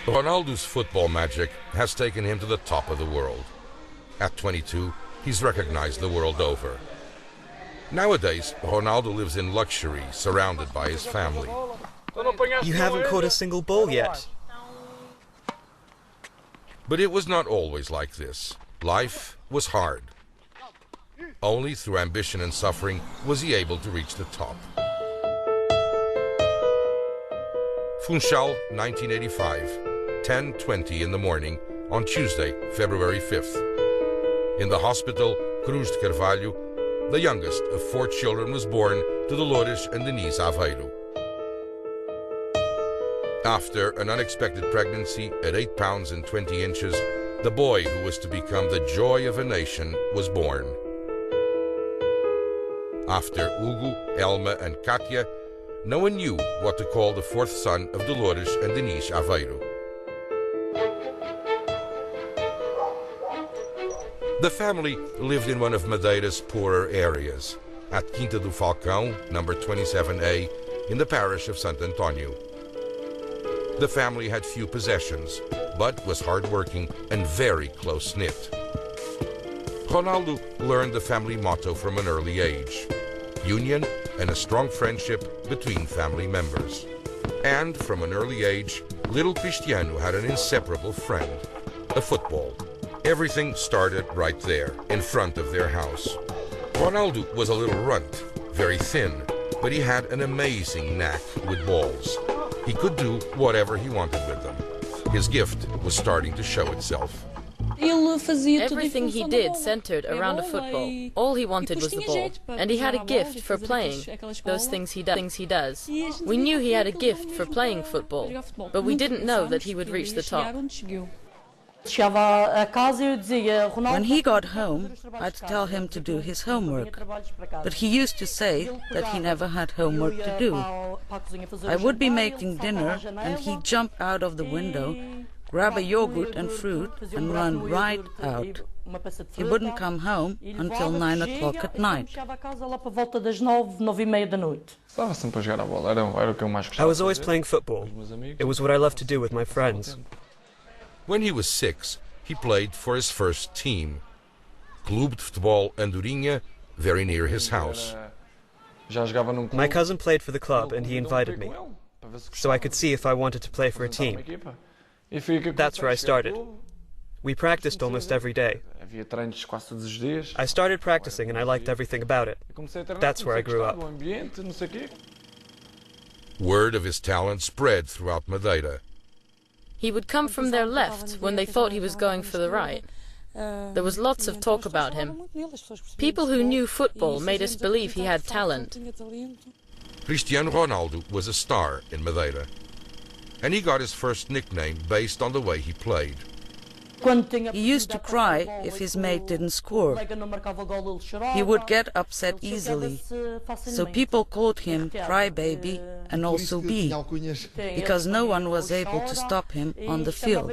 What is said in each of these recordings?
Ronaldo's football magic has taken him to the top of the world. At 22, he's recognized the world over. Nowadays, Ronaldo lives in luxury, surrounded by his family. You haven't caught a single ball yet. But it was not always like this. Life was hard. Only through ambition and suffering was he able to reach the top. Funchal, 1985, 10:20 in the morning on Tuesday, February 5th. In the hospital, Cruz de Carvalho, the youngest of 4 children, was born to Dolores and Denise Aveiro. After an unexpected pregnancy at 8 pounds and 20 inches, the boy who was to become the joy of a nation was born. After Hugo, Elma and Katia, no one knew what to call the 4th son of Dolores and Denise Aveiro. The family lived in one of Madeira's poorer areas, at Quinta do Falcão, number 27A, in the parish of Sant António. The family had few possessions, but was hard-working and very close-knit. Ronaldo learned the family motto from an early age: union and a strong friendship between family members. And from an early age, little Cristiano had an inseparable friend, a football. Everything started right there, in front of their house. Ronaldo was a little runt, very thin, but he had an amazing knack with balls. He could do whatever he wanted with them. His gift was starting to show itself. Everything he did centered around a football. All he wanted was the ball. And he had a gift for playing those things he does. We knew he had a gift for playing football, but we didn't know that he would reach the top. When he got home, I'd tell him to do his homework, but he used to say that he never had homework to do. I would be making dinner and he'd jump out of the window, grab a yogurt and fruit and run right out. He wouldn't come home until 9 o'clock at night. I was always playing football. It was what I loved to do with my friends. When he was 6, he played for his first team, Clube de Futebol Andorinha, very near his house. My cousin played for the club and he invited me, so I could see if I wanted to play for a team. That's where I started. We practiced almost every day. I started practicing and I liked everything about it. That's where I grew up. Word of his talent spread throughout Madeira. He would come from their left when they thought he was going for the right. There was lots of talk about him. People who knew football made us believe he had talent. Cristiano Ronaldo was a star in Madeira, and he got his first nickname based on the way he played. He used to cry if his mate didn't score. He would get upset easily, so people called him Crybaby and also B, because no one was able to stop him on the field.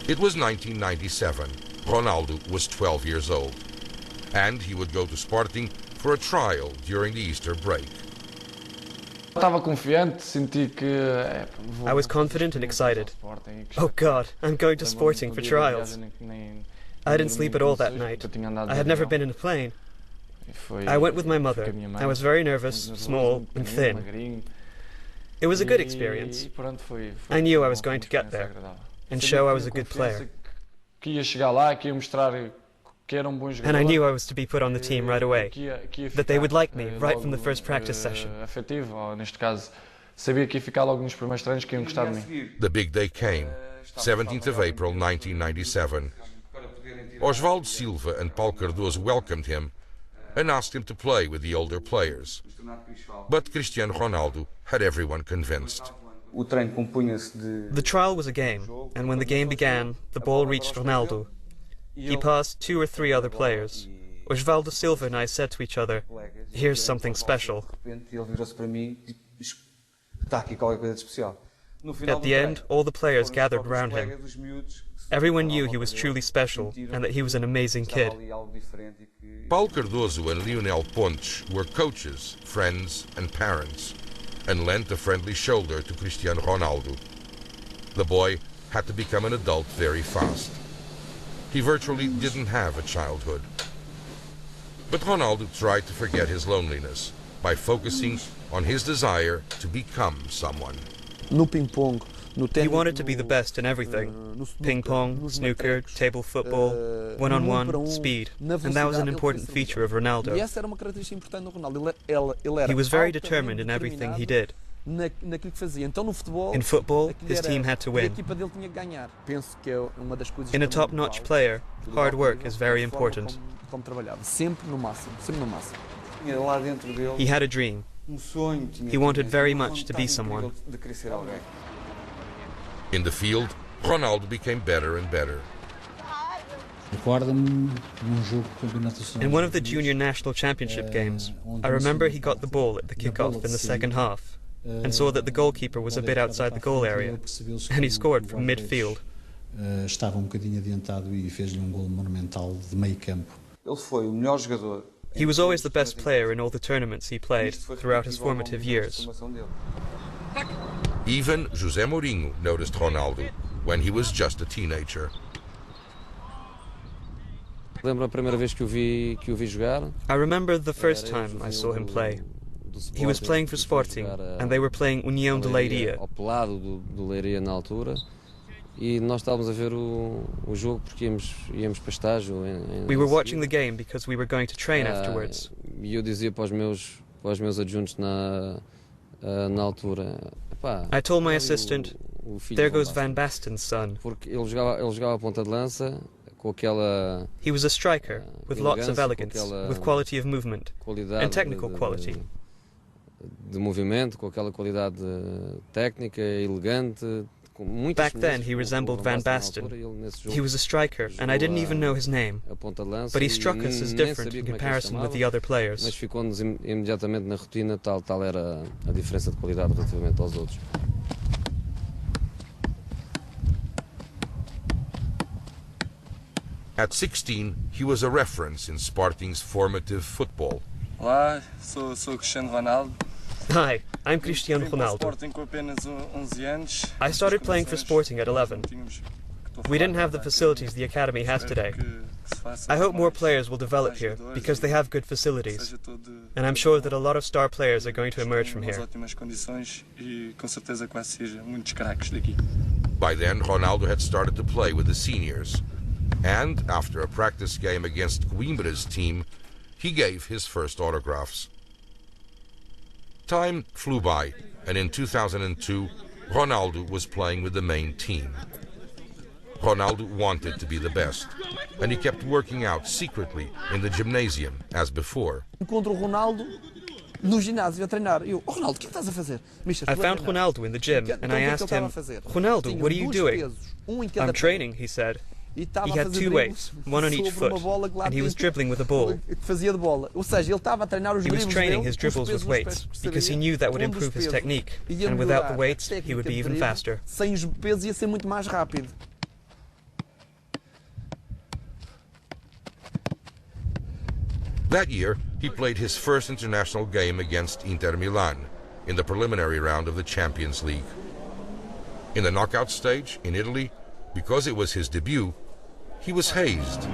It was 1997. Ronaldo was 12 years old, and he would go to Sporting for a trial during the Easter break. I was confident and excited. Oh God, I'm going to Sporting for trials. I didn't sleep at all that night. I had never been in a plane. I went with my mother. I was very nervous, small and thin. It was a good experience. I knew I was going to get there and show I was a good player. And I knew I was to be put on the team right away, that they would like me right from the first practice session. The big day came, 17th of April 1997. Osvaldo Silva and Paulo Cardoso welcomed him and asked him to play with the older players. But Cristiano Ronaldo had everyone convinced. The trial was a game, and when the game began, the ball reached Ronaldo. He passed 2 or 3 other players. Osvaldo Silva and I said to each other, "Here's something special." At the end, all the players gathered around him. Everyone knew he was truly special and that he was an amazing kid. Paulo Cardoso and Lionel Pontes were coaches, friends and parents. and lent a friendly shoulder to Cristiano Ronaldo. The boy had to become an adult very fast. He virtually didn't have a childhood. But Ronaldo tried to forget his loneliness by focusing on his desire to become someone. He wanted to be the best in everything. Ping pong, snooker, table football, one-on-one, speed. And that was an important feature of Ronaldo. He was very determined in everything he did. In football, his team had to win. In a top-notch player, hard work is very important. He had a dream. He wanted very much to be someone. In the field, Ronaldo became better and better. In one of the junior national championship games, I remember he got the ball at the kickoff in the second half and saw that the goalkeeper was a bit outside the goal area, and he scored from midfield. He was always the best player in all the tournaments he played throughout his formative years. Even José Mourinho noticed Ronaldo when he was just a teenager. I remember the first time I saw him play. He was playing for Sporting, and they were playing União de Leiria. We were watching the game because we were going to train afterwards. I told my assistant, "There goes Van Basten's son." He was a striker, with lots of elegance, with quality of movement, and technical quality. Back then he resembled Van Basten. He was a striker, and I didn't even know his name. But he struck us as different in comparison with the other players. At 16, he was a reference in Sporting's formative football. Olá, sou Cristiano Ronaldo. Hi, I'm Cristiano Ronaldo. I started playing for Sporting at 11. We didn't have the facilities the academy has today. I hope more players will develop here, because they have good facilities. And I'm sure that a lot of star players are going to emerge from here. By then, Ronaldo had started to play with the seniors. And after a practice game against Coimbra's team, he gave his first autographs. Time flew by, and in 2002, Ronaldo was playing with the main team. Ronaldo wanted to be the best, and he kept working out secretly in the gymnasium as before. I found Ronaldo in the gym, and I asked him, "Ronaldo, what are you doing?" "I'm training," he said. He had two weights, one on each foot, and he was dribbling with a ball. He was training his dribbles with weights, because he knew that would improve his technique, and without the weights, he would be even faster. That year, he played his first international game against Inter Milan in the preliminary round of the Champions League. In the knockout stage in Italy, because it was his debut, he was hazed.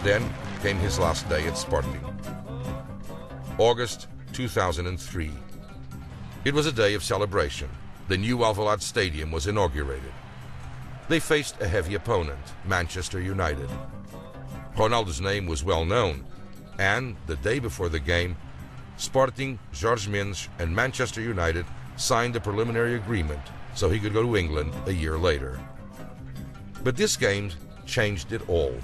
Then came his last day at Sporting. August 2003. It was a day of celebration. The new Alvalade Stadium was inaugurated. They faced a heavy opponent, Manchester United. Ronaldo's name was well known, and the day before the game, Sporting, Jorge Mendes, and Manchester United signed a preliminary agreement so he could go to England a year later. But this game changed it all.